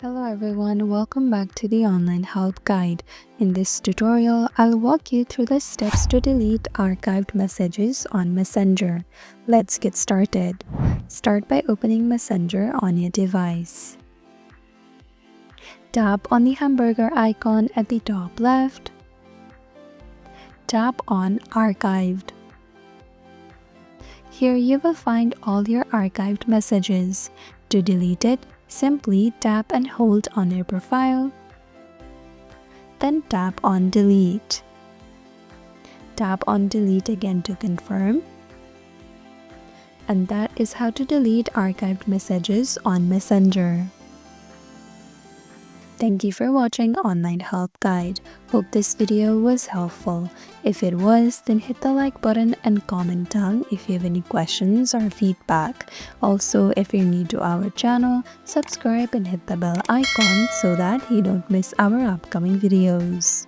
Hello everyone, welcome back to the online help guide. In this tutorial, I'll walk you through the steps to delete archived messages on Messenger. Let's get started. Start by opening Messenger on your device. Tap on the hamburger icon at the top left. Tap on Archived. Here you will find all your archived messages. To delete it, simply tap and hold on your profile. Then tap on Delete. Tap on Delete again to confirm. And that is how to delete archived messages on Messenger. Thank you for watching Online Help Guide. Hope this video was helpful. If it was, then hit the like button and comment down if you have any questions or feedback. Also, if you're new to our channel, subscribe and hit the bell icon so that you don't miss our upcoming videos.